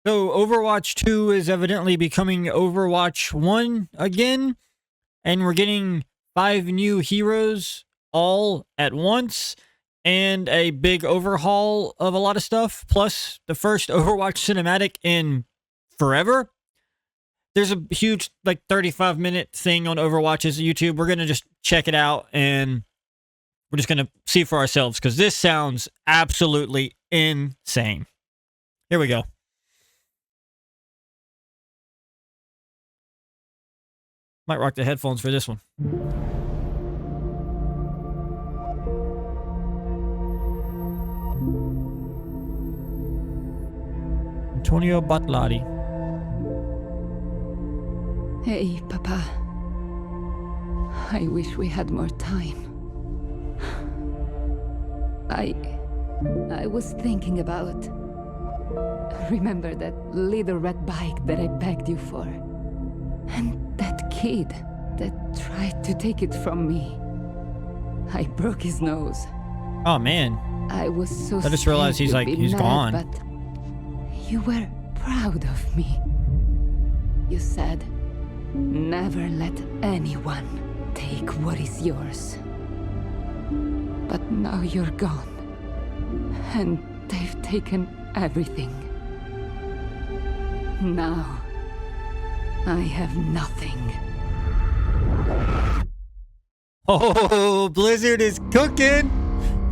So Overwatch 2 is evidently becoming Overwatch 1 again, and we're getting 5 new heroes all at once, and a big overhaul of a lot of stuff, plus the first Overwatch cinematic in forever. There's a huge, like, 35-minute thing on Overwatch's YouTube. We're going to just check it out, and we're just going to see for ourselves, because this sounds absolutely insane. Here we go. Might rock the headphones for this one. Antonio Batlari. Hey, Papa. I wish we had more time. I was thinking about... Remember that little red bike that I begged you for? And that kid that tried to take it from me. I broke his nose. Oh, man. I was so I just realized he's mad, gone. But you were proud of me. You said, never let anyone take what is yours. But now you're gone. And they've taken everything. Now, I have nothing. Oh, Blizzard is cooking!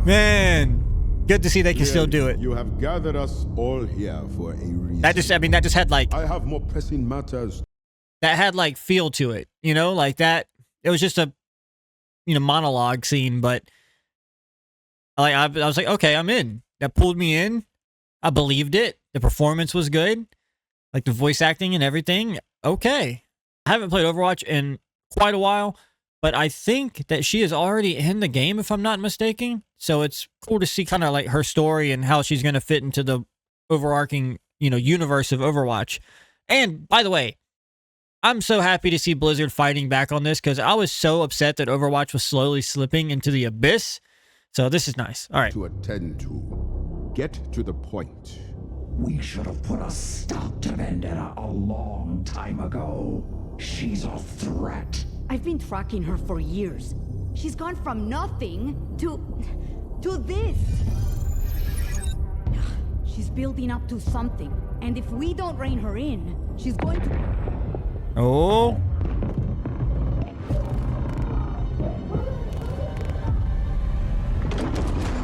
Man, good to see they can still do it. You have gathered us all here for a reason. That just had like... I have more pressing matters. That had like feel to it, you know? Like that, it was just a, monologue scene, but like I was like, okay, I'm in. That pulled me in. I believed it. The performance was good. Like the voice acting and everything. Okay. I haven't played Overwatch in quite a while, but I think that she is already in the game, if I'm not mistaken. So it's cool to see kind of like her story and how she's going to fit into the overarching, universe of Overwatch. And by the way, I'm so happy to see Blizzard fighting back on this, because I was so upset that Overwatch was slowly slipping into the abyss. So this is nice. All right. To attend to. Get to the point. We should have put a stop to Vendetta a long time ago. She's a threat. I've been tracking her for years. She's gone from nothing to this. She's building up to something. And if we don't rein her in, she's going to... Oh.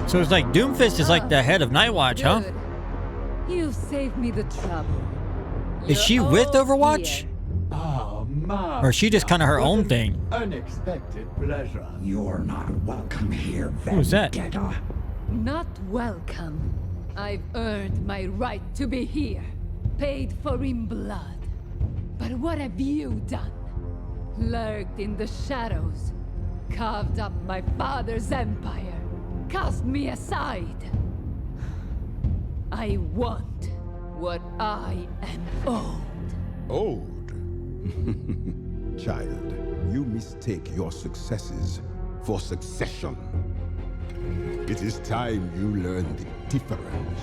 So it's like Doomfist is like the head of Nightwatch, huh? Good. You've saved me the trouble. Is she with Overwatch? Oh, my. Or is she just kind of her own thing? Unexpected pleasure. You're not welcome here, Vendetta. Who's that? Not welcome. I've earned my right to be here, paid for in blood. But what have you done? Lurked in the shadows, carved up my father's empire, cast me aside. I want what I am owed. Owed? Child, you mistake your successes for succession. It is time you learn the difference.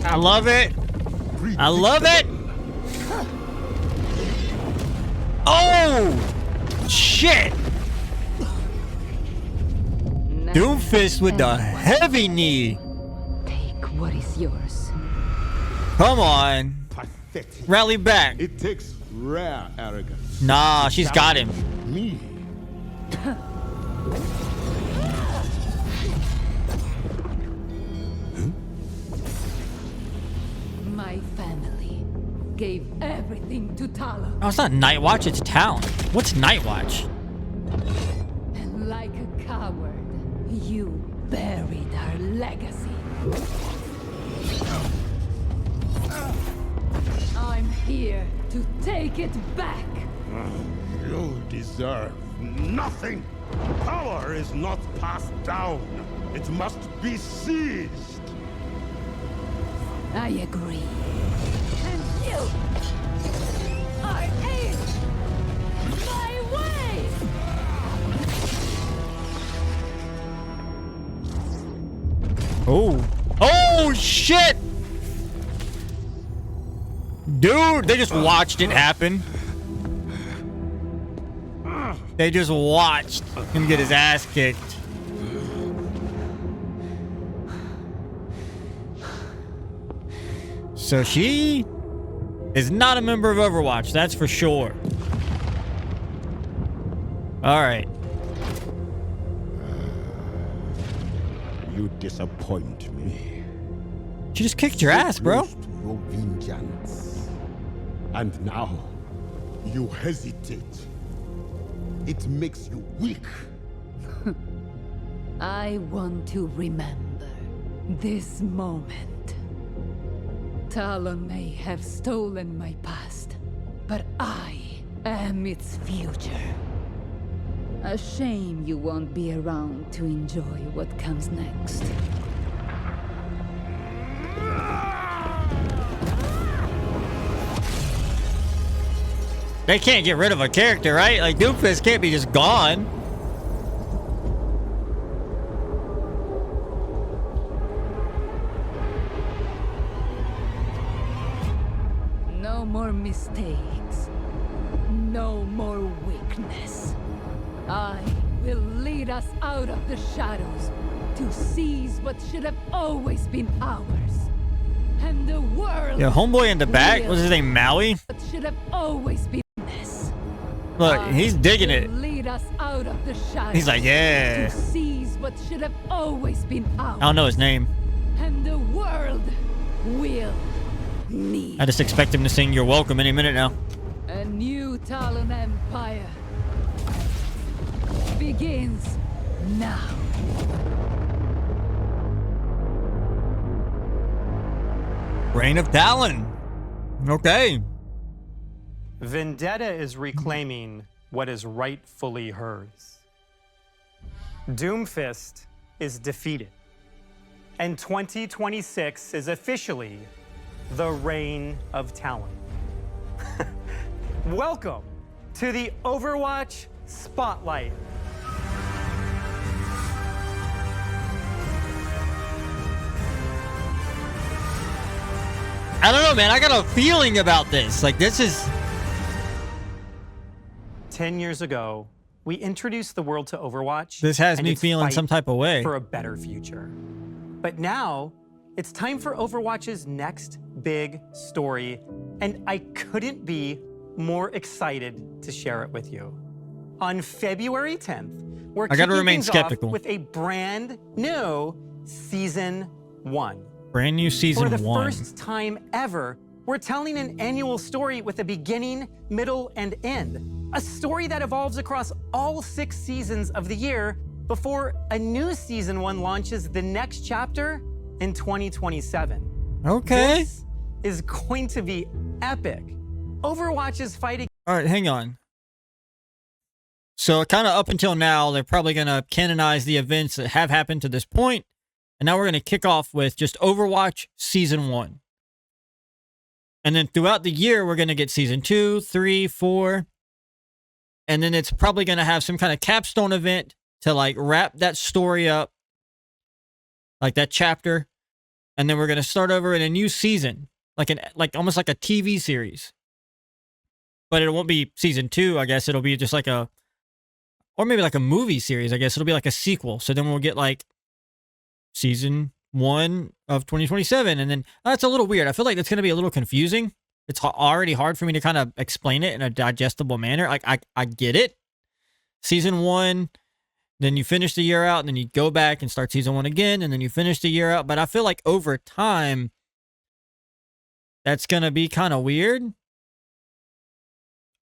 I love it. I love it. Oh, shit. Doomfist with the heavy knee. Take what is yours. Come on. Pathetic. Rally back. It takes rare arrogance. Nah, she's got him. Me. My family gave everything to Talos. Oh, it's not Nightwatch, it's Town. What's Nightwatch? And like a coward, you buried our legacy. I'm here to take it back. You deserve nothing. Power is not passed down. It must be seized. I agree. And you are in. Oh. Oh, shit! Dude, they just watched it happen. They just watched him get his ass kicked. So she is not a member of Overwatch, that's for sure. Alright. You disappoint me. She just kicked your ass, bro. Close to your vengeance. And now, you hesitate. It makes you weak. I want to remember this moment. Talon may have stolen my past, but I am its future. A shame you won't be around to enjoy what comes next. They can't get rid of a character, right? Like, Doomfist can't be just gone. No more mistakes. No more weakness. I will lead us out of the shadows to seize what should have always been ours. And the world. Yeah, homeboy in the back, what's his name, Maui? What should have always been this. Look, he's digging it. Lead us out of the shadows. He's like, yeah. To seize what should have always been ours. I don't know his name. And the world will need. I just expect him to sing "You're Welcome" any minute now. A new Talon Empire begins now. Reign of Talon. Okay. Vendetta is reclaiming what is rightfully hers. Doomfist is defeated. And 2026 is officially the Reign of Talon. Welcome to the Overwatch Spotlight. I don't know, man. I got a feeling about this. Like, this is... 10 years ago, we introduced the world to Overwatch. This has and me its feeling fight some type of way. for a better future. But now, it's time for Overwatch's next big story, and I couldn't be more excited to share it with you. On February 10th, we're I gotta kicking remain things skeptical. off with a brand new Season 1. Brand new Season 1. For the first time ever, we're telling an annual story with a beginning, middle, and end. A story that evolves across all 6 seasons of the year before a new Season 1 launches the next chapter in 2027. Okay. This is going to be epic. Overwatch is fighting. All right, hang on. So kind of up until now, they're probably going to canonize the events that have happened to this point. And now we're going to kick off with just Overwatch Season 1. And then throughout the year, we're going to get Season 2, 3, 4. And then it's probably going to have some kind of capstone event to like wrap that story up. Like that chapter. And then we're going to start over in a new season. Like almost like a TV series. But it won't be Season 2, I guess. It'll be just like a... Or maybe like a movie series, I guess. It'll be like a sequel. So then we'll get like Season 1 of 2027. And then that's a little weird. I feel like that's going to be a little confusing. It's already hard for me to kind of explain it in a digestible manner. Like, I get it. Season 1, then you finish the year out, and then you go back and start Season 1 again, and then you finish the year out. But I feel like over time, that's going to be kind of weird.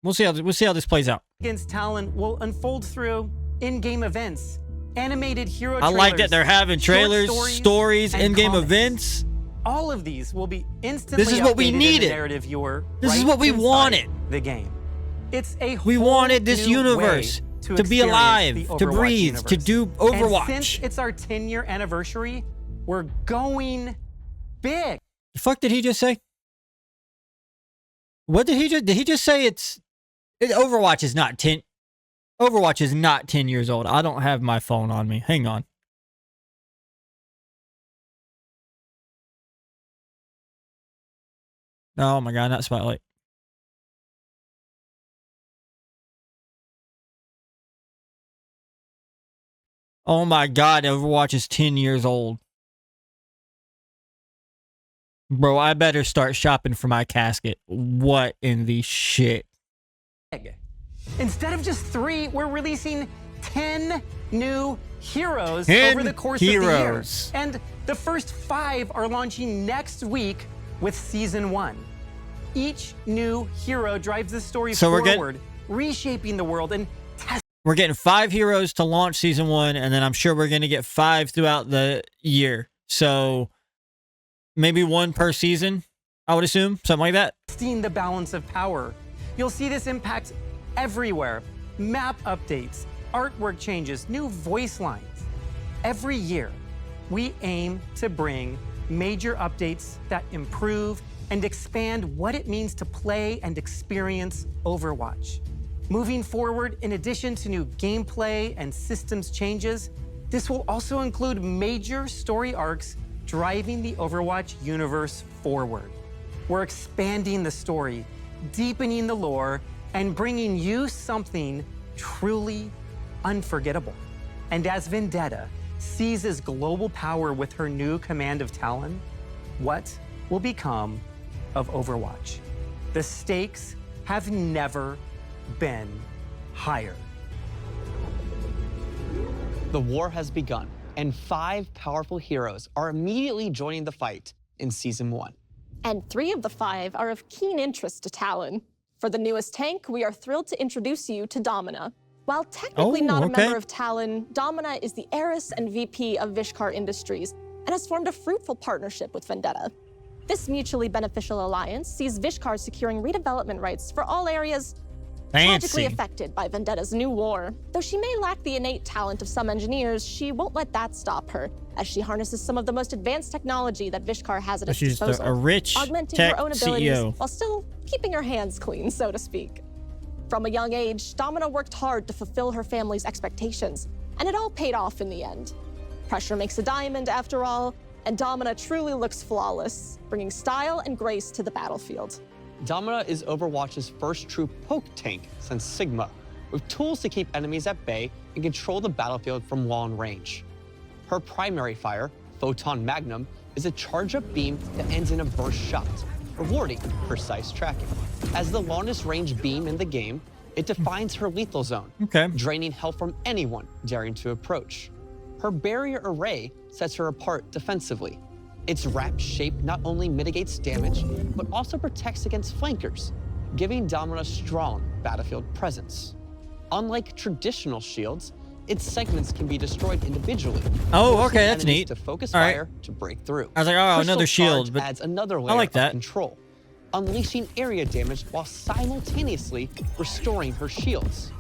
We'll see how this plays out. Against Talon will unfold through in-game events, animated hero I trailers, like that they're having trailers, short stories, and in-game comics. events. All of these will be instantly This is what we updated in the needed. narrative viewer This is right what we inside wanted. The game. It's a We whole wanted this new universe way to be experience alive, the to Overwatch breathe, universe. to do And Overwatch. since it's our 10-year anniversary, we're going big. The fuck did he just say? What did he just say? Overwatch is not 10. Overwatch is not 10 years old. I don't have my phone on me. Hang on. Oh my god, not Spotlight. Oh my god, Overwatch is 10 years old. Bro, I better start shopping for my casket. What in the shit? Instead of just 3, we're releasing 10 new heroes 10 over the course heroes. of the year. And the first 5 are launching next week with Season 1. Each new hero drives the story forward, reshaping the world and we're getting 5 heroes to launch Season 1, and then I'm sure we're going to get 5 throughout the year. So maybe 1 per season, I would assume. Something like that. testing the balance of power. You'll see this impact everywhere. Map updates, artwork changes, new voice lines. Every year, we aim to bring major updates that improve and expand what it means to play and experience Overwatch. Moving forward, in addition to new gameplay and systems changes, this will also include major story arcs driving the Overwatch universe forward. We're expanding the story, deepening the lore, and bringing you something truly unforgettable. And as Vendetta seizes global power with her new command of Talon, what will become of Overwatch? The stakes have never been higher. The war has begun, and 5 powerful heroes are immediately joining the fight in Season 1. And 3 of the 5 are of keen interest to Talon. For the newest tank, we are thrilled to introduce you to Domina. While technically not a member of Talon, Domina is the heiress and VP of Vishkar Industries and has formed a fruitful partnership with Vendetta. This mutually beneficial alliance sees Vishkar securing redevelopment rights for all areas tragically affected by Vendetta's new war. Though she may lack the innate talent of some engineers, she won't let that stop her, as she harnesses some of the most advanced technology that Vishkar has at its disposal, a rich augmenting tech her own abilities CEO. while still keeping her hands clean, so to speak. From a young age, Domina worked hard to fulfill her family's expectations, and it all paid off in the end. Pressure makes a diamond, after all, and Domina truly looks flawless, bringing style and grace to the battlefield. Domina is Overwatch's first true poke tank since Sigma, with tools to keep enemies at bay and control the battlefield from long range. Her primary fire, Photon Magnum, is a charge-up beam that ends in a burst shot, rewarding precise tracking. As the longest range beam in the game, it defines her lethal zone, draining health from anyone daring to approach. Her barrier array sets her apart defensively. Its wrap shape not only mitigates damage, but also protects against flankers, giving Domina strong battlefield presence. Unlike traditional shields, its segments can be destroyed individually. Oh, okay, that's neat. To focus fire to break through. I was like, oh, Crystal another shield, Charge but adds another layer I like that. of control, unleashing area damage while simultaneously restoring her shields.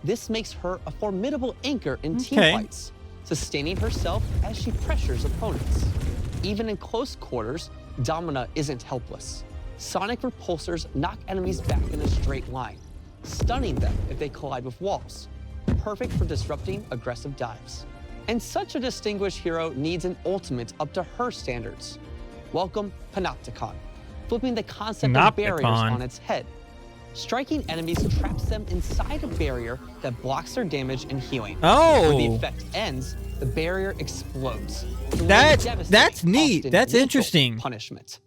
This makes her a formidable anchor in team fights, sustaining herself as she pressures opponents. Even in close quarters, Domina isn't helpless. Sonic repulsors knock enemies back in a straight line, stunning them if they collide with walls, perfect for disrupting aggressive dives. And such a distinguished hero needs an ultimate up to her standards. Welcome Panopticon, flipping the concept of barriers on its head. Striking enemies traps them inside a barrier that blocks their damage and healing. When the effect ends, the barrier explodes. That's neat. That's interesting. Punishment.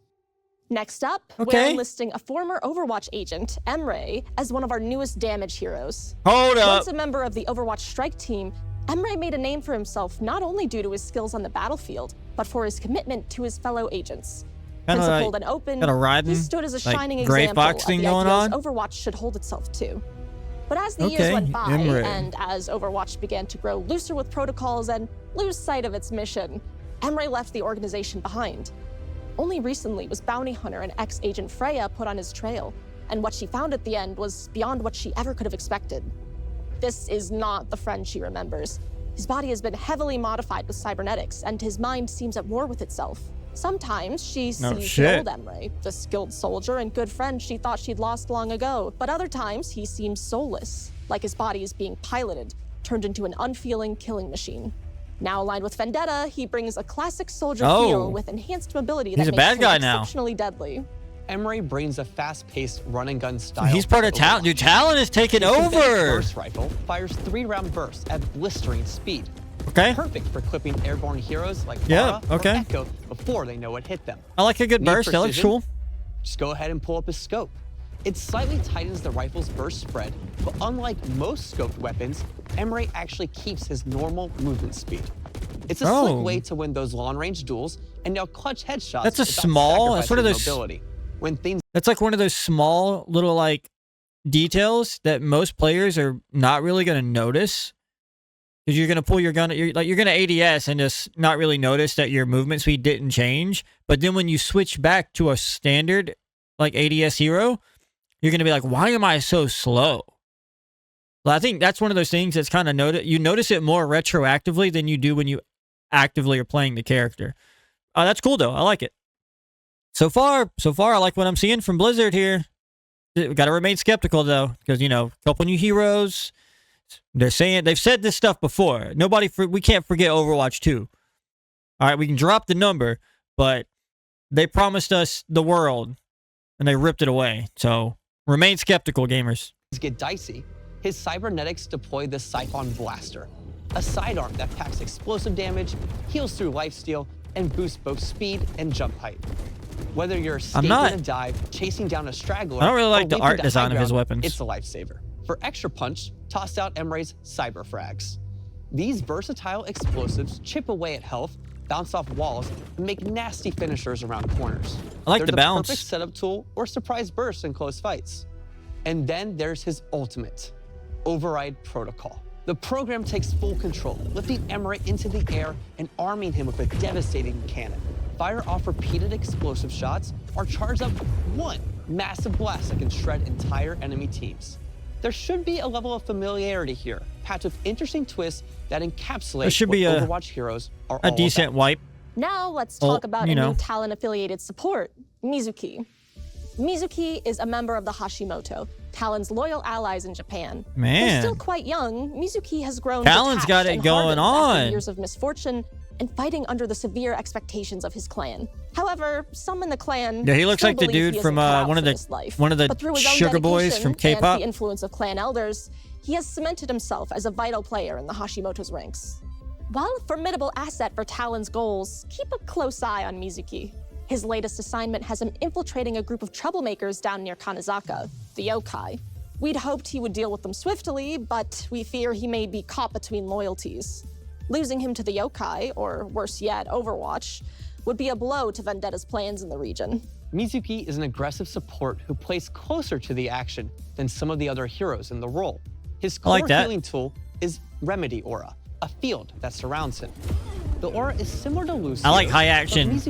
Next up, we're enlisting a former Overwatch agent, Emre, as one of our newest damage heroes. Hold up. Once a member of the Overwatch strike team, Emre made a name for himself not only due to his skills on the battlefield, but for his commitment to his fellow agents. Principled and open, he stood as a shining example of the ideals Overwatch should hold itself to. But as the years went by, and as Overwatch began to grow looser with protocols and lose sight of its mission, Emre left the organization behind. Only recently was bounty hunter and ex-agent Freya put on his trail, and what she found at the end was beyond what she ever could have expected. This is not the friend she remembers. His body has been heavily modified with cybernetics, and his mind seems at war with itself. Sometimes she sees the old Emre, the skilled soldier and good friend she thought she'd lost long ago. But other times, he seems soulless, like his body is being piloted, turned into an unfeeling killing machine. Now aligned with Vendetta, he brings a classic soldier feel with enhanced mobility that makes him exceptionally deadly. Emre brings a fast-paced run-and-gun style. He's part of Talon. Dude, Talon is taking over. Burst rifle fires 3-round bursts at blistering speed. Okay. Perfect for clipping airborne heroes like Aura or Echo before they know what hit them. I like a good burst. That looks cool. Just go ahead and pull up his scope. It slightly tightens the rifle's burst spread, but unlike most scoped weapons, Emre actually keeps his normal movement speed. It's a slick way to win those long-range duels and now clutch headshots. That's a small. That's one of those. Mobility. When things. That's like one of those small little like details that most players are not really going to notice. Because you're going to pull your gun, you're going to ADS and just not really notice that your movement speed didn't change. But then when you switch back to a standard like ADS hero, you're going to be like, why am I so slow? Well, I think that's one of those things that's kind of you notice it more retroactively than you do when you actively are playing the character. That's cool though. I like it. So far, I like what I'm seeing from Blizzard here. We got to remain skeptical though, because a couple new heroes. They've said this stuff before. We can't forget Overwatch 2. All right, we can drop the number, but they promised us the world, and they ripped it away. So remain skeptical, gamers. Get dicey. His cybernetics deploy the Siphon Blaster, a sidearm that packs explosive damage, heals through lifesteal, and boosts both speed and jump height. Whether you're escaping a dive, chasing down a straggler, I don't really like the art design of his weapons. It's a lifesaver. For extra punch, toss out Emre's Cyber Frags. These versatile explosives chip away at health, bounce off walls, and make nasty finishers around corners. I like the bounce. Perfect setup tool or surprise burst in close fights. And then there's his ultimate, Override Protocol. The program takes full control, lifting Emre into the air and arming him with a devastating cannon. Fire off repeated explosive shots or charge up one massive blast that can shred entire enemy teams. There should be a level of familiarity here, packed with interesting twists that encapsulate what Overwatch heroes are all decent about. wipe. Now let's talk about a new Talon-affiliated support, Mizuki. Mizuki is a member of the Hashimoto, Talon's loyal allies in Japan. Though still quite young, Mizuki has grown Talon's got it going on. After years of misfortune and fighting under the severe expectations of his clan. However, some in the clan he looks like the dude from one of the sugar boys from K-pop. And the influence of clan elders, he has cemented himself as a vital player in the Hashimoto's ranks. While a formidable asset for Talon's goals, keep a close eye on Mizuki. His latest assignment has him infiltrating a group of troublemakers down near Kanezaka, the yokai. We'd hoped he would deal with them swiftly, but we fear he may be caught between loyalties. Losing him to the yokai, or worse yet, Overwatch, would be a blow to Vendetta's plans in the region. Mizuki is an aggressive support who plays closer to the action than some of the other heroes in the role. His core healing tool is Remedy Aura, a field that surrounds him. The aura is similar to Lucio. I like high action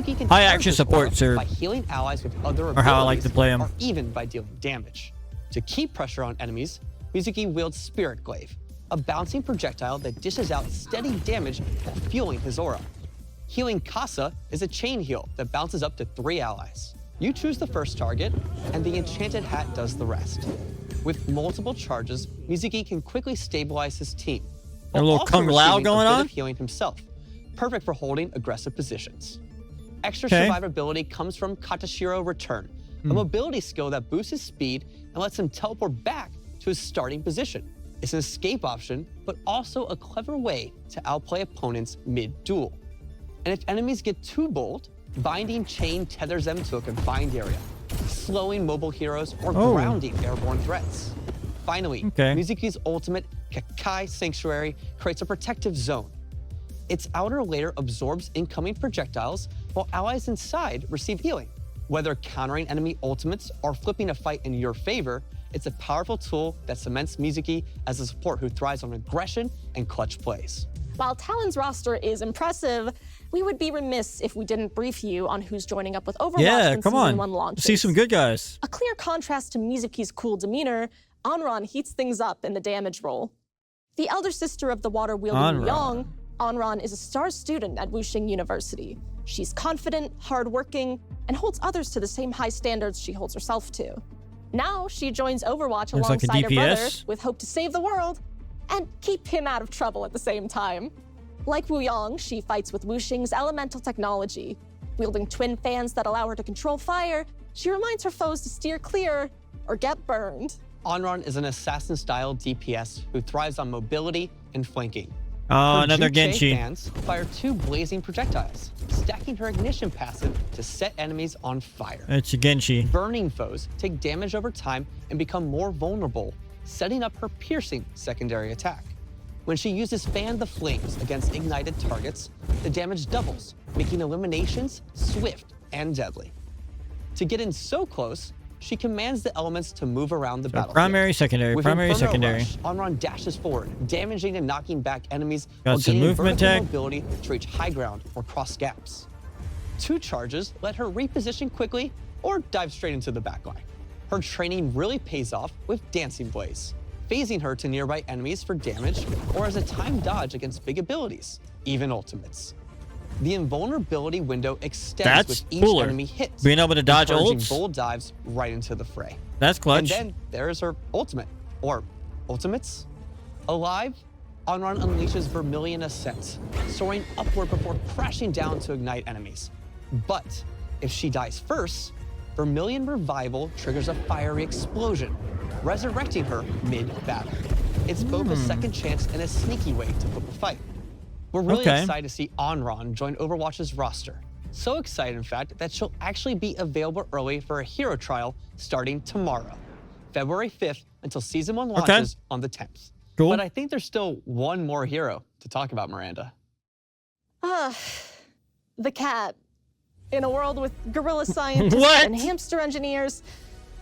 supports by healing allies with other abilities, or how I like to play them, or even by dealing damage. To keep pressure on enemies, Mizuki wields Spirit Glaive, a bouncing projectile that dishes out steady damage while fueling his aura. Healing Kasa is a chain heal that bounces up to 3 allies. You choose the first target, and the enchanted hat does the rest. With multiple charges, Mizuki can quickly stabilize his team. A little Kung Lao going on? Healing himself, perfect for holding aggressive positions. Extra survivability comes from Katashiro Return, a mobility skill that boosts his speed and lets him teleport back to his starting position. It's an escape option, but also a clever way to outplay opponents mid-duel. And if enemies get too bold, Binding Chain tethers them to a confined area, slowing mobile heroes or grounding airborne threats. Finally, Mizuki's ultimate, Kakai Sanctuary, creates a protective zone. Its outer layer absorbs incoming projectiles, while allies inside receive healing. Whether countering enemy ultimates or flipping a fight in your favor, it's a powerful tool that cements Mizuki as a support who thrives on aggression and clutch plays. While Talon's roster is impressive, we would be remiss if we didn't brief you on who's joining up with Overwatch when Season 1 launches. See some good guys. A clear contrast to Mizuki's cool demeanor, Anran heats things up in the damage role. The elder sister of the water-wielding Yang, Anran is a star student at Wuxing University. She's confident, hardworking, and holds others to the same high standards she holds herself to. Now she joins Overwatch alongside her brother with hope to save the world and keep him out of trouble at the same time. Like Wu Yang, she fights with Wuxing's elemental technology. Wielding twin fans that allow her to control fire, she reminds her foes to steer clear or get burned. Onron is an assassin-style DPS who thrives on mobility and flanking. Oh, Her another Juche Genshi. fans fire 2 blazing projectiles, stacking her ignition passive to set enemies on fire. It's a Genshi. Burning foes take damage over time and become more vulnerable, setting up her piercing secondary attack. When she uses Fan the Flames against ignited targets, the damage doubles, making eliminations swift and deadly. To get in so close, she commands the elements to move around the battlefield. Primary, secondary, With primary, Inferno secondary. Rush, Onron dashes forward, damaging and knocking back enemies Got while some gaining movement vertical tech. mobility to reach high ground or cross gaps. 2 charges let her reposition quickly or dive straight into the backline. Her training really pays off with Dancing Blaze, phasing her to nearby enemies for damage or as a timed dodge against big abilities, even ultimates. The invulnerability window extends That's with each cooler. enemy hit, Being able to dodge encouraging ults. bold dives right into the fray. That's clutch. And then there's her ultimate, or ultimates. Alive, Onron unleashes Vermilion Ascent, soaring upward before crashing down to ignite enemies. But if she dies first, Vermilion Revival triggers a fiery explosion, resurrecting her mid-battle. It's both a second chance and a sneaky way to flip a fight. We're really excited to see Onron join Overwatch's roster. So excited, in fact, that she'll actually be available early for a hero trial starting tomorrow, February 5th, until Season 1 launches on the 10th. Cool. But I think there's still one more hero to talk about, Miranda. The cat. In a world with gorilla scientists What? and hamster engineers,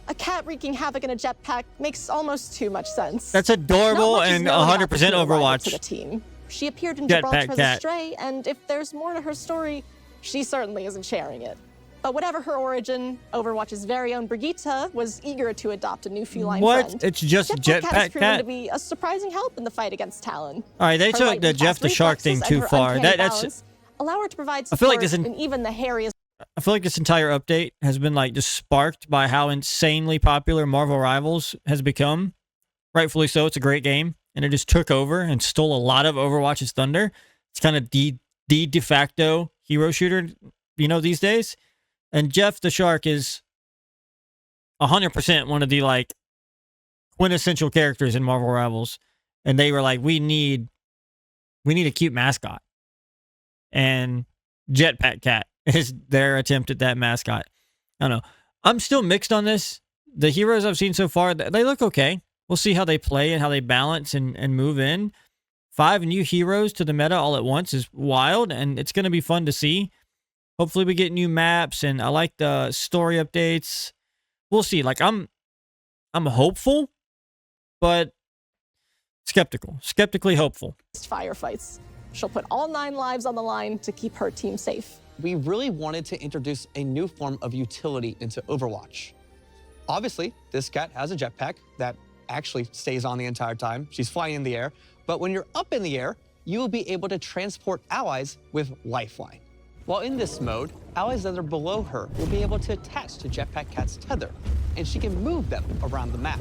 a cat wreaking havoc in a jetpack makes almost too much sense. That's adorable Not much is and known about 100% this new arrival Overwatch. to the team. She appeared in Jetpack Gibraltar as a cat. stray, and if there's more to her story, she certainly isn't sharing it. But whatever her origin, Overwatch's very own Brigitte was eager to adopt a new feline What? friend. It's just Jetpack Cat has Jetpack proven to Cat? be a surprising help in the fight against Talon. All right, they Her took the lightning Jeff fast the Shark thing reflexes and too her far. uncanny That's. balance allow her to provide I support feel like this in even the hairiest. I feel like this entire update has been like just sparked by how insanely popular Marvel Rivals has become. Rightfully so. It's a great game, and it just took over and stole a lot of Overwatch's thunder. It's kind of the de facto hero shooter, these days. And Jeff the Shark is 100% one of the like quintessential characters in Marvel Rivals. And they were like, we need a cute mascot. And Jetpack Cat is their attempt at that mascot. I don't know. I'm still mixed on this. The heroes I've seen so far, they look okay. We'll see how they play and how they balance and move in. 5 new heroes to the meta all at once is wild, and it's going to be fun to see. Hopefully we get new maps, and I like the story updates. We'll see. Like, I'm hopeful, but skeptical. Skeptically hopeful. Firefights. She'll put all 9 lives on the line to keep her team safe. We really wanted to introduce a new form of utility into Overwatch. Obviously, this cat has a jetpack that actually stays on the entire time. She's flying in the air. But when you're up in the air, you will be able to transport allies with Lifeline. While in this mode, allies that are below her will be able to attach to Jetpack Cat's tether, and she can move them around the map.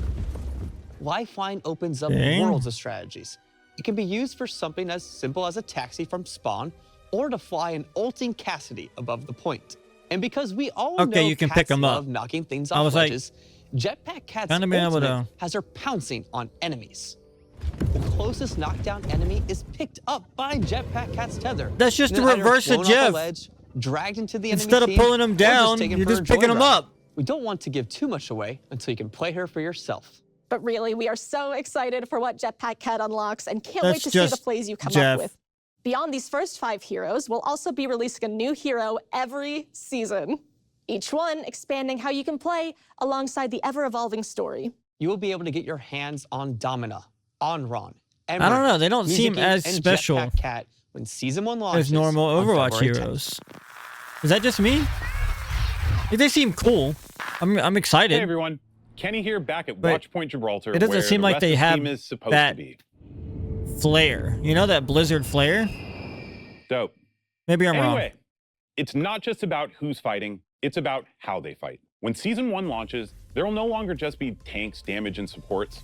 Lifeline opens up worlds of strategies. It can be used for something as simple as a taxi from spawn, or to fly an ulting Cassidy above the point. And because we all know you can pick cats them up. love knocking things I off was like, ledges, Jetpack Cat's kinda being able ultimate to- has her pouncing on enemies. The closest knockdown enemy is picked up by Jetpack Cat's tether. That's just and the then either reverse of flown off a Jeff. ledge, dragged into the Instead enemy of pulling them team, or just down, taken you're for a just picking them joyride. up. We don't want to give too much away until you can play her for yourself. But really, we are so excited for what Jetpack Cat unlocks and can't wait to see the plays you come Jeff. up with. Beyond these first 5 heroes, we'll also be releasing a new hero every season. Each one expanding how you can play alongside the ever-evolving story. You will be able to get your hands on Domina, Onron, I don't know. They don't seem as and special Jetpack Cat when Season 1 launches as normal on Overwatch February 10th. heroes. Is that just me? They seem cool. I'm excited. Hey everyone, Kenny here back at But Watchpoint Gibraltar. it doesn't where seem the like rest they of the have team is supposed that- to be. Flare. You know that Blizzard flare? Dope. Maybe I'm wrong. Anyway, it's not just about who's fighting, it's about how they fight. When Season 1 launches, there will no longer just be tanks, damage, and supports.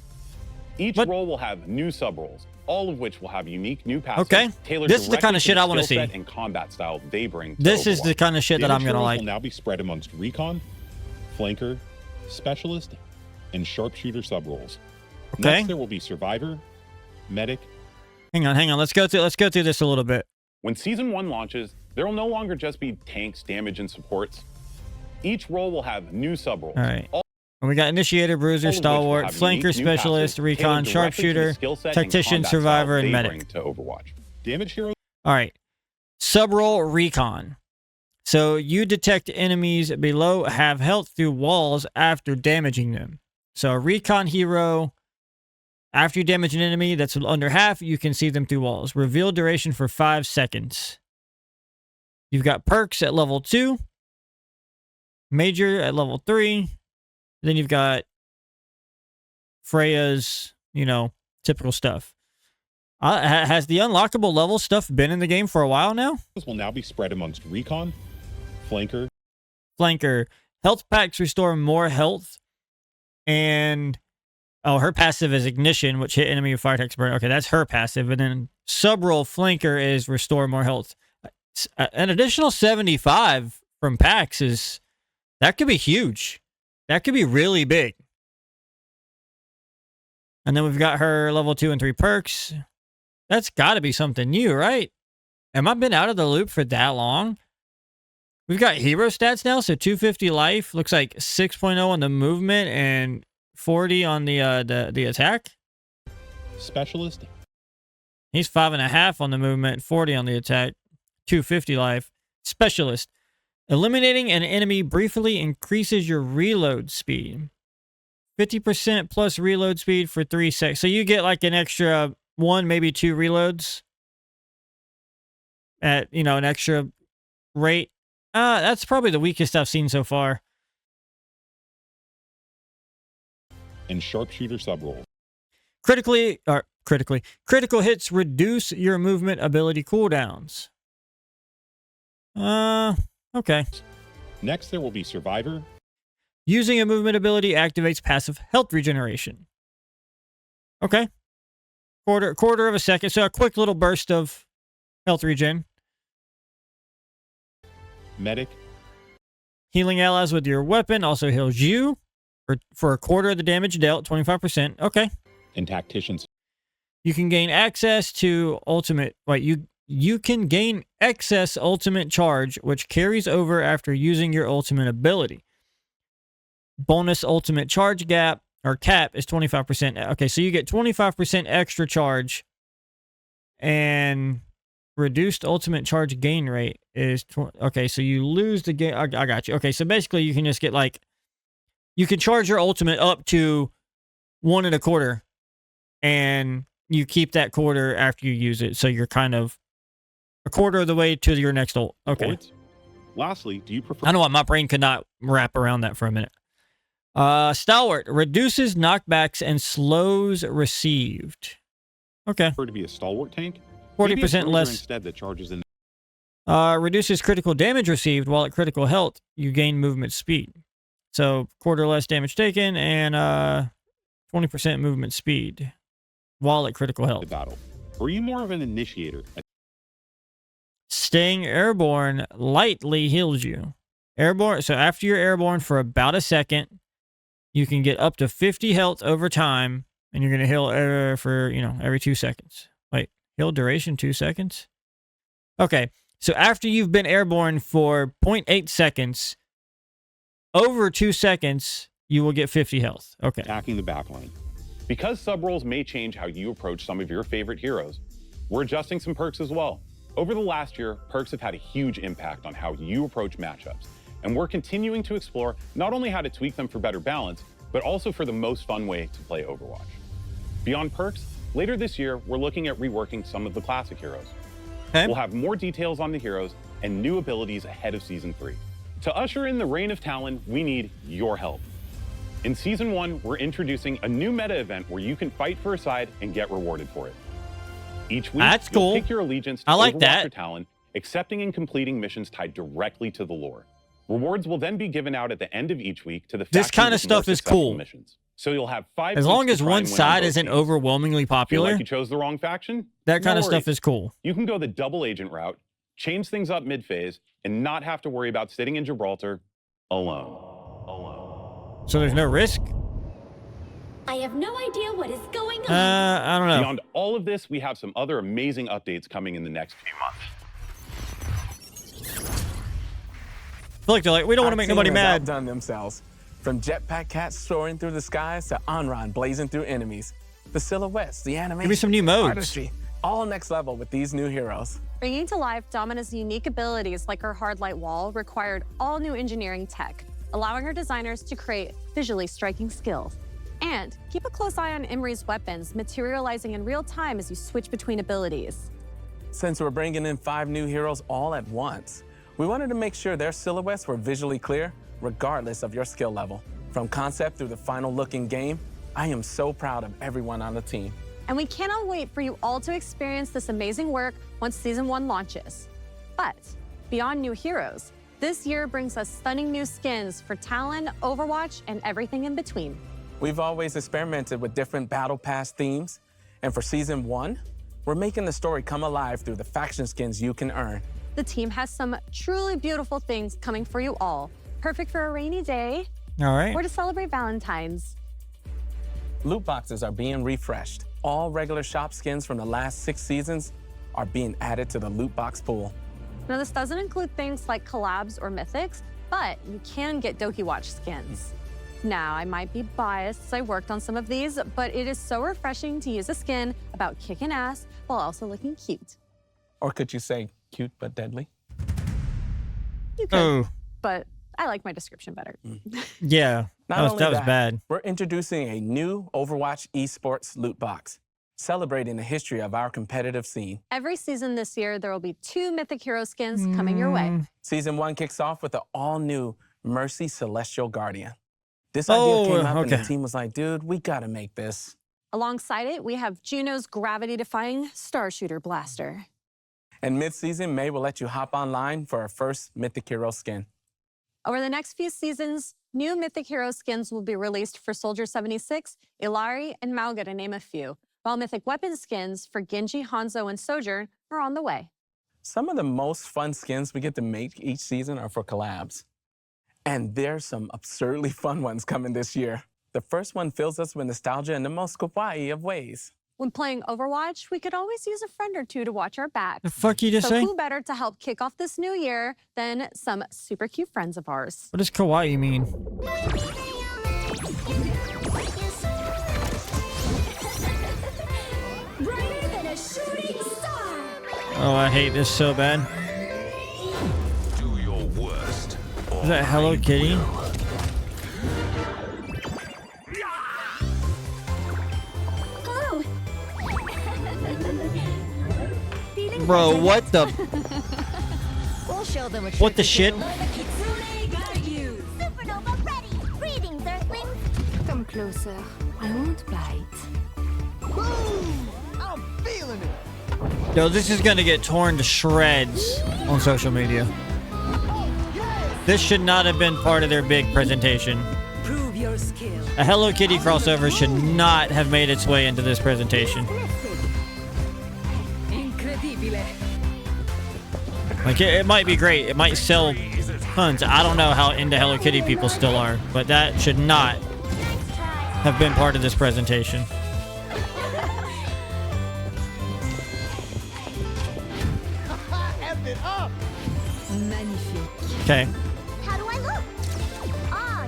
Each role will have new sub-roles, all of which will have unique new passives tailored This is the directly kind of shit I want to skill see. set and combat style they bring to This is Overwatch. the kind of shit that Damage I'm going to heroes like. will now be spread amongst recon, flanker, specialist, and sharpshooter subroles. Okay. Next, there will be survivor, medic. Hang on. Let's go through this a little bit. When Season 1 launches, there will no longer just be tanks, damage, and supports. Each role will have new subroles. All right. We got Initiator, Bruiser, Stalwart, Flanker, Specialist, Recon, Sharpshooter, Tactician, Survivor, and Medic. To Overwatch. Damage hero. All right. Subrole Recon. So you detect enemies below half health through walls after damaging them. So a Recon hero, after you damage an enemy that's under half, you can see them through walls. Reveal duration for 5 seconds. You've got perks at level 2. Major at level 3. Then you've got Freya's, typical stuff. Has the unlockable level stuff been in the game for a while now? This will now be spread amongst Recon, Flanker. Health packs restore more health. And, her passive is Ignition, which hit enemy with fire text burn. Okay, that's her passive. And then Subrole Flanker is restore more health. An additional 75 from packs that could be huge. That could be really big. And then we've got her level 2 and 3 perks. That's got to be something new, right? Am I been out of the loop for that long? We've got hero stats now, so 250 life. Looks like 6.0 on the movement and 40 on the attack. Specialist. He's 5.5 on the movement, 40 on the attack, 250 life. Specialist. Eliminating an enemy briefly increases your reload speed. 50% plus reload speed for 3 seconds. So you get like an extra 1, maybe 2 reloads at, an extra rate. That's probably the weakest I've seen so far. And sharpshooter subroll. Critical hits reduce your movement ability cooldowns. Okay. Next, there will be survivor. Using a movement ability activates passive health regeneration. Okay. Quarter of a second. So a quick little burst of health regen. Medic. Healing allies with your weapon also heals you for a quarter of the damage dealt, 25%. Okay. And tacticians. You can gain access to ultimate. You can gain excess ultimate charge, which carries over after using your ultimate ability. Bonus ultimate charge cap is 25%. Okay, so you get 25% extra charge, and reduced ultimate charge gain rate is okay. So you lose the gain. I got you. Okay, so basically you can just get you can charge your ultimate up to 1 1/4, and you keep that quarter after you use it. So you're kind of a quarter of the way to your next ult. Okay. Points. Lastly, do you prefer? I know what, my brain could not wrap around that for a minute. Stalwart reduces knockbacks and slows received. Okay. Prefer to be a stalwart tank? 40% less. Instead that charges in. Reduces critical damage received while at critical health. You gain movement speed. So quarter less damage taken and 20% movement speed while at critical health. Battle. Or are you more of an initiator? Staying airborne lightly heals you. Airborne. So after you're airborne for about a second, you can get up to 50 health over time, and you're going to heal for, every 2 seconds. Wait, heal duration 2 seconds? Okay, so after you've been airborne for 0.8 seconds, over 2 seconds, you will get 50 health. Okay. Attacking the backline. Because subroles may change how you approach some of your favorite heroes, we're adjusting some perks as well. Over the last year, perks have had a huge impact on how you approach matchups, and we're continuing to explore not only how to tweak them for better balance, but also for the most fun way to play Overwatch. Beyond perks, later this year, we're looking at reworking some of the classic heroes. Okay. We'll have more details on the heroes and new abilities ahead of Season 3. To usher in the reign of Talon, we need your help. In Season 1, we're introducing a new meta event where you can fight for a side and get rewarded for it. Each week, That's cool. You'll pick your allegiance to Overwatch or Talon, accepting and completing missions tied directly to the lore. Rewards will then be given out at the end of each week to the This kind of stuff is cool. Missions. So you'll have 5 as long weeks as to try one and win side both isn't teams. overwhelmingly Feel popular. like you chose the wrong faction? That kind No of stuff worries. is cool. You can go the double agent route, change things up mid-phase, and not have to worry about sitting in Gibraltar alone. So there's no risk? I have no idea what is going on. I don't know. Beyond all of this, we have some other amazing updates coming in the next few months. I feel like they're like, we don't want to make nobody mad. Outdone themselves. From jetpack cats soaring through the skies to Onron blazing through enemies. The silhouettes, the animation, give me some new modes. artistry, all next level with these new heroes. Bringing to life Domina's unique abilities like her hard light wall required all new engineering tech, allowing her designers to create visually striking skills. And keep a close eye on Imri's weapons, materializing in real time as you switch between abilities. Since we're bringing in 5 new heroes all at once, we wanted to make sure their silhouettes were visually clear, regardless of your skill level. From concept through the final look in game, I am so proud of everyone on the team. And we cannot wait for you all to experience this amazing work once Season 1 launches. But beyond new heroes, this year brings us stunning new skins for Talon, Overwatch, and everything in between. We've always experimented with different Battle Pass themes, and for Season 1, we're making the story come alive through the faction skins you can earn. The team has some truly beautiful things coming for you all, perfect for a rainy day, all right, or to celebrate Valentine's. Loot boxes are being refreshed. All regular shop skins from the last 6 seasons are being added to the loot box pool. Now, this doesn't include things like collabs or mythics, but you can get Doki Watch skins. Now, I might be biased as I worked on some of these, but it is so refreshing to use a skin about kicking ass while also looking cute. Or could you say cute but deadly? You could, but I like my description better. Yeah, that was bad. We're introducing a new Overwatch esports loot box, celebrating the history of our competitive scene. Every season this year, there will be 2 Mythic Hero skins coming your way. Season 1 kicks off with the all-new Mercy Celestial Guardian. This idea came up and the team was like, dude, we gotta make this. Alongside it, we have Juno's gravity-defying Star Shooter Blaster. And mid-season, May will let you hop online for our first Mythic Hero skin. Over the next few seasons, new Mythic Hero skins will be released for Soldier 76, Illari, and Mauga, to name a few, while Mythic Weapon skins for Genji, Hanzo, and Sojourn are on the way. Some of the most fun skins we get to make each season are for collabs. And there's some absurdly fun ones coming this year. The first one fills us with nostalgia in the most kawaii of ways. When playing Overwatch, we could always use a friend or two to watch our back. The fuck you just say? So who better to help kick off this new year than some super cute friends of ours? What does kawaii mean? Brighter than a shooting star. Oh, I hate this so bad. Do your worst. Is that Hello Kitty? Hello. Bro, what the? We'll show them what the shit? Supernova ready. Greetings, Earthlings. Come closer. I won't bite. I'm feeling it. Yo, this is gonna get torn to shreds on social media. This should not have been part of their big presentation. Prove your skill. A Hello Kitty crossover should not have made its way into this presentation. Incredibile. Like, it might be great. It might sell tons. I don't know how into Hello Kitty people still are, but that should not have been part of this presentation. Magnifique. Okay. How do I look? Oh,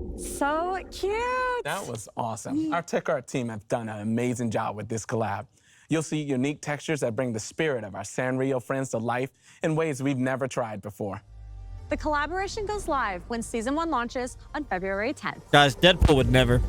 yeah. So cute. That was awesome. Our tech art team have done an amazing job with this collab. You'll see unique textures that bring the spirit of our Sanrio friends to life in ways we've never tried before. The collaboration goes live when Season 1 launches on February 10th. Guys, Deadpool would never.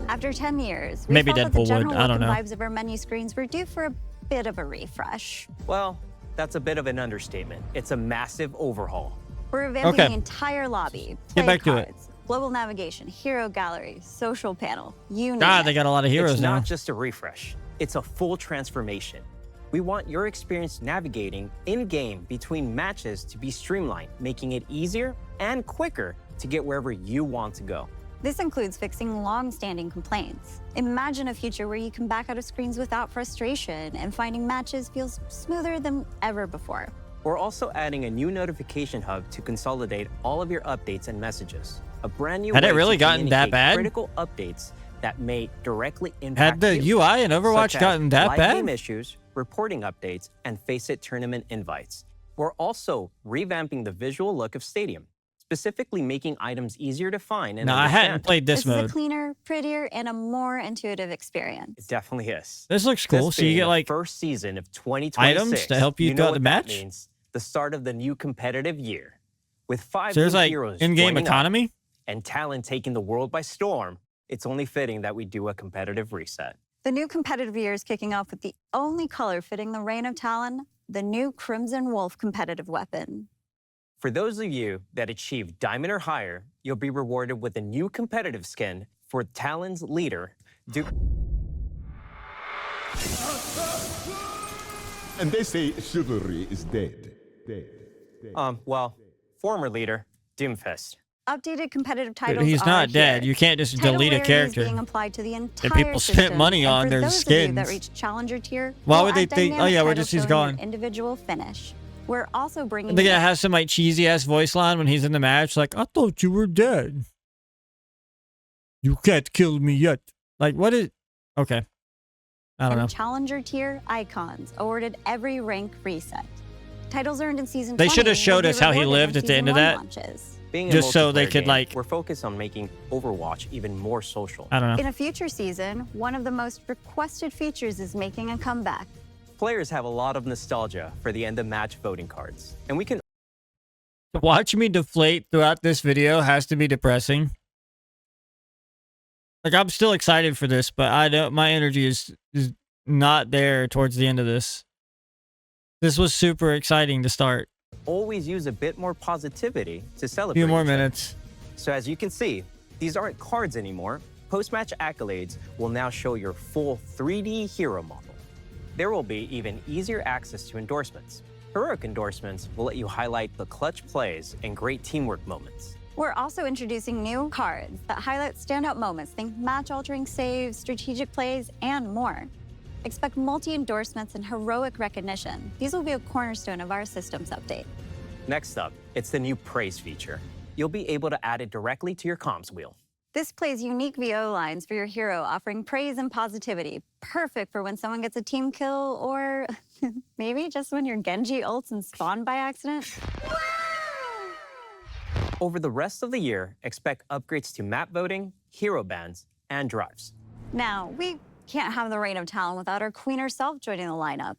After 10 years, we Maybe felt Deadpool that the would. general I don't know. vibes of our menu screens were due for a bit of a refresh. Well, that's a bit of an understatement. It's a massive overhaul. We're revamping the entire lobby. Get back to it. Global navigation, hero gallery, social panel, you name God, it. they got a lot of heroes it's now. It's not just a refresh. It's a full transformation. We want your experience navigating in-game between matches to be streamlined, making it easier and quicker to get wherever you want to go. This includes fixing long-standing complaints. Imagine a future where you can back out of screens without frustration and finding matches feels smoother than ever before. We're also adding a new notification hub to consolidate all of your updates and messages. A brand new Had way it really to gotten that communicate bad? critical updates that may directly impact Had the you, UI in Overwatch such as gotten that live bad? game issues, reporting updates, and Face-It tournament invites. We're also revamping the visual look of Stadium, specifically making items easier to find and No, I understand. hadn't played this This is mode. a cleaner, prettier, and a more intuitive experience. It definitely is. This looks cool. So you being get the like first season of 2026, items to help you know throughout what the that match? means. The start of the new competitive year. With 5 So there's new like heroes in-game joining up economy. and talent taking the world by storm, it's only fitting that we do a competitive reset. The new competitive year is kicking off with the only color fitting the Reign of Talon, the new Crimson Wolf competitive weapon. For those of you that achieve Diamond or higher, you'll be rewarded with a new competitive skin for Talon's leader, And they say chivalry is dead. well, former leader, Doomfist. Updated competitive titles He's are not dead. here. You can't just Title delete a rarity is character. being applied to the entire That people spent system, money and on for their those of you that skins. reach Challenger tier, Why we'll would they add think? Oh dynamic yeah, we're titles just he's showing gone. an individual finish. We're also bringing. They're gonna have some like cheesy ass voice line when he's in the match, like, "I thought you were dead. You can't kill me yet." Like, what is? Okay, I don't know. Challenger tier icons awarded every rank reset. Titles earned in season. They 20 should have showed will be us how he rewarded lived when at the end season of 1 that. launches. Being a Just so they multiplayer could game, like. we're focused on making Overwatch even more social. I don't know. In a future season, one of the most requested features is making a comeback. Players have a lot of nostalgia for the end of match voting cards, and we can Watch me deflate throughout this video has to be depressing. Like, I'm still excited for this, but I don't. My energy is not there towards the end of this. This was super exciting to start. always use a bit more positivity to A celebrate. few more each other. minutes. So as you can see, these aren't cards anymore. Post-match accolades will now show your full 3D hero model. There will be even easier access to endorsements. Heroic endorsements will let you highlight the clutch plays and great teamwork moments. We're also introducing new cards that highlight standout moments, think match-altering saves, strategic plays, and more. Expect multi-endorsements and heroic recognition. These will be a cornerstone of our systems update. Next up, it's the new praise feature. You'll be able to add it directly to your comms wheel. This plays unique VO lines for your hero, offering praise and positivity. Perfect for when someone gets a team kill, or maybe just when your Genji ults and spawn by accident. Over the rest of the year, expect upgrades to map voting, hero bans, and drives. Now, we can't have the Reign of Talon without our queen herself joining the lineup.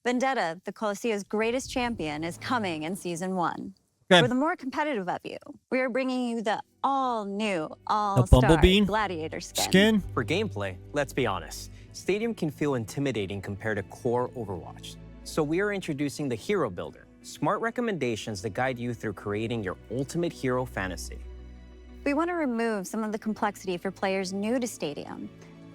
Vendetta, the Colosseo's greatest champion, is coming in Season 1. Okay. For the more competitive of you, we are bringing you the all-new, all-star Bumblebee Gladiator skin. For gameplay, let's be honest, Stadium can feel intimidating compared to core Overwatch. So we are introducing the Hero Builder, smart recommendations that guide you through creating your ultimate hero fantasy. We want to remove some of the complexity for players new to Stadium,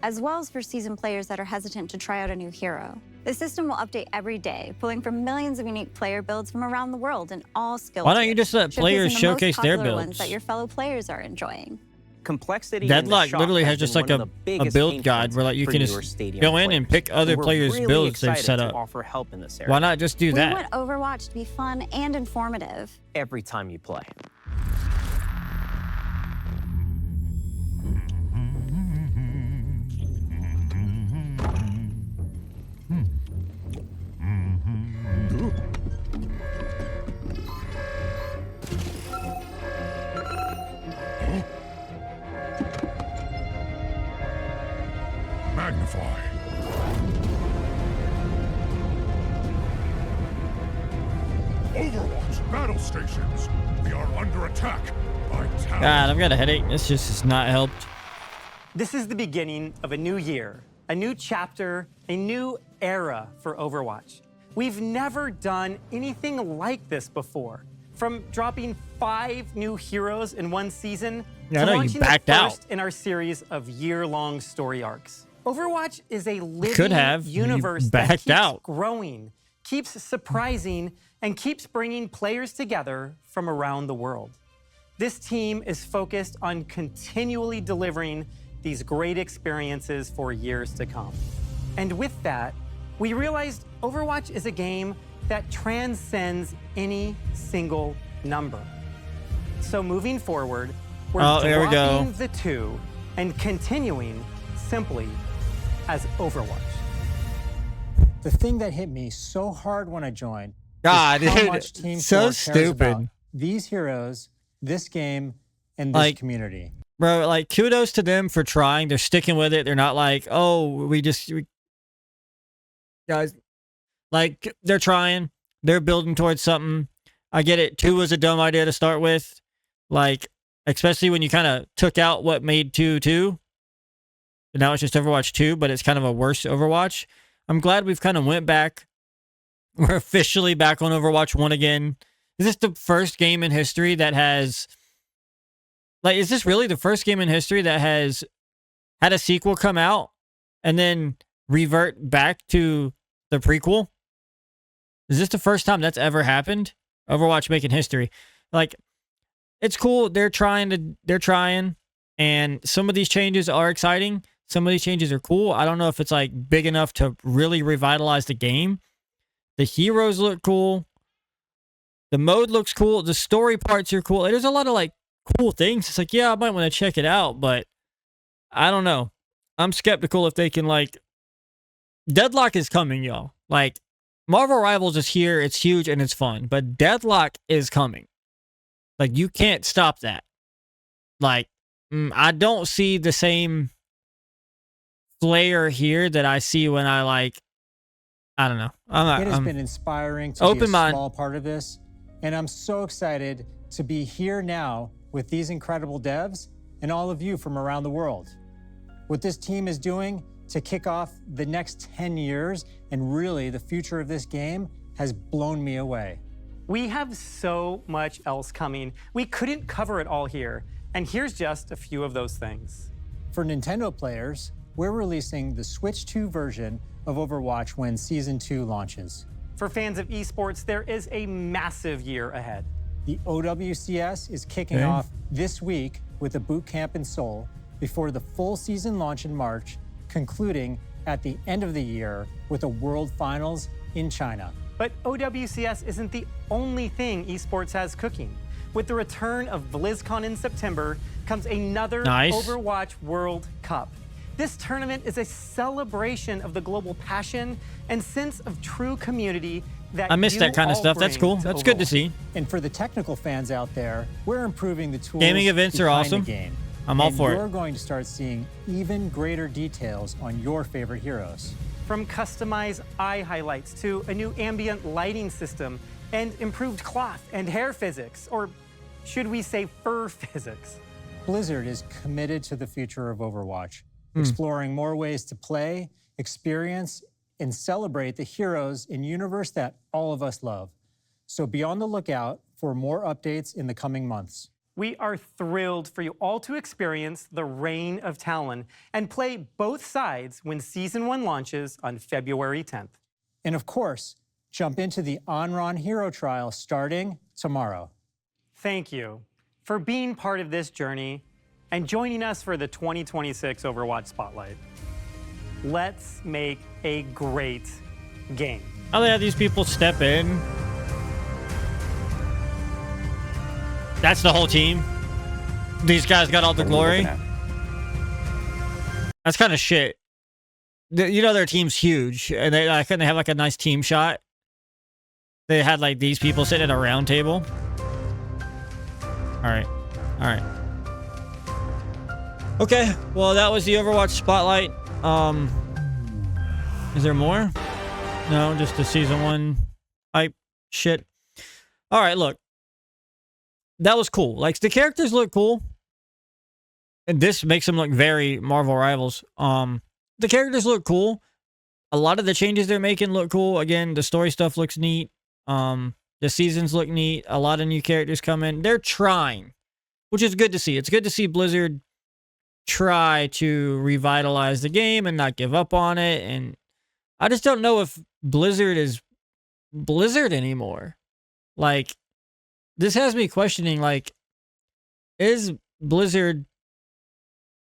as well as for seasoned players that are hesitant to try out a new hero. The system will update every day, pulling from millions of unique player builds from around the world in all skill Why don't you tiers, just let players showcasing the most showcase their popular ones builds? that your fellow players are enjoying. Complexity in the Deadlock shop literally has been just like one of a the biggest build pain guide points where like you for can newer just Stadium go in players. and pick other We're players' really builds they've excited set to up. offer help in this area. Why not just do We that? want Overwatch to be fun and informative. Every time you play. Magnify. Overwatch battle stations. We are under attack by Talon. God, I've got a headache. This just has not helped. This is the beginning of a new year, a new chapter, a new era for Overwatch. We've never done anything like this before. From dropping 5 new heroes in one season Yeah, I to know, you launching the backed out. first in our series of year-long story arcs. Overwatch is a living Could have. You universe that backed keeps out. growing, keeps surprising, and keeps bringing players together from around the world. This team is focused on continually delivering these great experiences for years to come. And with that, we realized Overwatch is a game that transcends any single number. So moving forward, we're dropping the 2 and continuing simply as Overwatch. The thing that hit me so hard when I joined God, is how dude, much Team so 4 cares about stupid. these heroes, this game, and this community. Bro, like, kudos to them for trying. They're sticking with it. They're not like, oh, guys, like, they're trying. They're building towards something. I get it. 2 was a dumb idea to start with. Like, especially when you kind of took out what made 2 2. And now it's just Overwatch 2, but it's kind of a worse Overwatch. I'm glad we've kind of went back. We're officially back on Overwatch 1 again. Is this the first game in history that has... Like, is this really the first game in history that has had a sequel come out and then revert back to the prequel? Is this the first time that's ever happened? Overwatch making history. Like, it's cool. They're trying. And some of these changes are exciting. Some of these changes are cool. I don't know if it's, like, big enough to really revitalize the game. The heroes look cool. The mode looks cool. The story parts are cool. There's a lot of, like, cool things. It's like, yeah, I might want to check it out, but I don't know. I'm skeptical if they can, like... Deadlock is coming, y'all. Like, Marvel Rivals is here. It's huge and it's fun. But Deadlock is coming. Like, you can't stop that. Like, I don't see the same flair here that I see when I, like... I don't know. It has been inspiring to be a small part of this. And I'm so excited to be here now with these incredible devs and all of you from around the world. What this team is doing to kick off the next 10 years and really the future of this game has blown me away. We have so much else coming. We couldn't cover it all here. And here's just a few of those things. For Nintendo players, we're releasing the Switch 2 version of Overwatch when Season 2 launches. For fans of esports, there is a massive year ahead. The OWCS is kicking off this week with a boot camp in Seoul before the full season launch in March, concluding at the end of the year with a World Finals in China. But OWCS isn't the only thing esports has cooking. With the return of BlizzCon in September comes another Overwatch World Cup. This tournament is a celebration of the global passion and sense of true community that I miss that kind of stuff. That's cool. That's good to see. And for the technical fans out there, we're improving the tools. Gaming events are awesome. I'm all for it. You're going to start seeing even greater details on your favorite heroes. From customized eye highlights to a new ambient lighting system and improved cloth and hair physics, or should we say fur physics? Blizzard is committed to the future of Overwatch, exploring more ways to play, experience, and celebrate the heroes in universe that all of us love. So be on the lookout for more updates in the coming months. We are thrilled for you all to experience the Reign of Talon and play both sides when Season 1 launches on February 10th. And of course, jump into the Onron Hero Trial starting tomorrow. Thank you for being part of this journey and joining us for the 2026 Overwatch Spotlight. Let's make a great game. How they have these people step in. That's the whole team. These guys got all the glory. That's kind of shit. You know their team's huge, and they couldn't have like a nice team shot. They had like these people sitting at a round table. All right. Okay, well that was the Overwatch Spotlight. Is there more? No, just the Season 1 hype shit. All right, look. That was cool. Like, the characters look cool. And this makes them look very Marvel Rivals. The characters look cool. A lot of the changes they're making look cool. Again, the story stuff looks neat. The seasons look neat. A lot of new characters come in. They're trying, which is good to see. It's good to see Blizzard try to revitalize the game and not give up on it. And I just don't know if Blizzard is Blizzard anymore. Like, this has me questioning, like, does Blizzard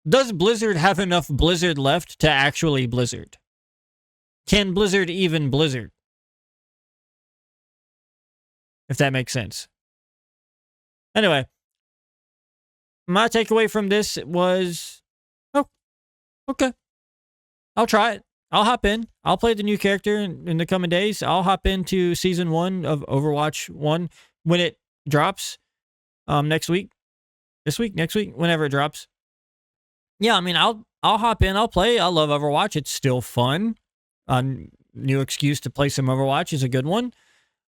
have enough Blizzard left to actually Blizzard? Can Blizzard even Blizzard? if that makes sense. Anyway, my takeaway from this was, oh, okay, I'll try it. I'll hop in. I'll play the new character in the coming days. I'll hop into Season 1 of Overwatch 1 when it drops next week. This week? Next week? Whenever it drops. Yeah, I mean, I'll hop in. I'll play. I love Overwatch. It's still fun. New excuse to play some Overwatch is a good one.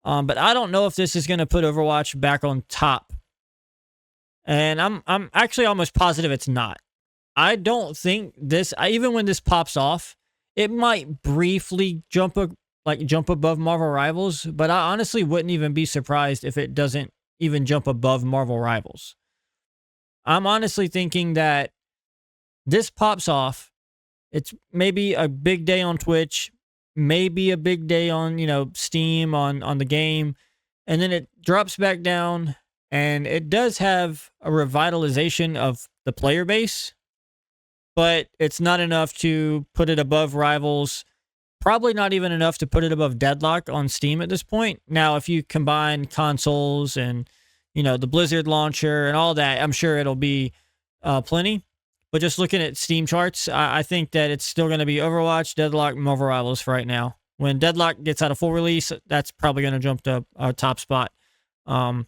But I don't know if this is going to put Overwatch back on top. And I'm actually almost positive it's not. I don't think this, even when this pops off, it might briefly jump above Marvel Rivals, but I honestly wouldn't even be surprised if it doesn't even jump above Marvel Rivals. I'm honestly thinking that this pops off. It's maybe a big day on Twitch, maybe a big day on, Steam, on the game, and then it drops back down, and it does have a revitalization of the player base, but it's not enough to put it above Rivals. Probably not even enough to put it above Deadlock on Steam at this point. Now, if you combine consoles and, the Blizzard launcher and all that, I'm sure it'll be plenty. But just looking at Steam charts, I think that it's still going to be Overwatch, Deadlock, Marvel Rivals for right now. When Deadlock gets out of full release, that's probably going to jump to our top spot. Yeah,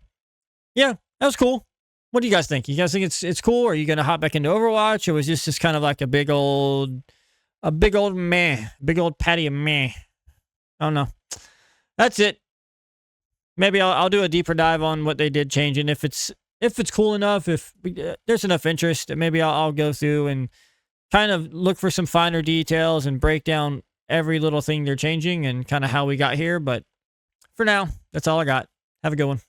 that was cool. What do you guys think? You guys think it's cool? Or are you going to hop back into Overwatch? Or was this just kind of like a big old meh, big old patty of meh? I don't know. That's it. Maybe I'll do a deeper dive on what they did change, and if it's cool enough, if there's enough interest, maybe I'll go through and kind of look for some finer details and break down every little thing they're changing and kind of how we got here. But for now, that's all I got. Have a good one.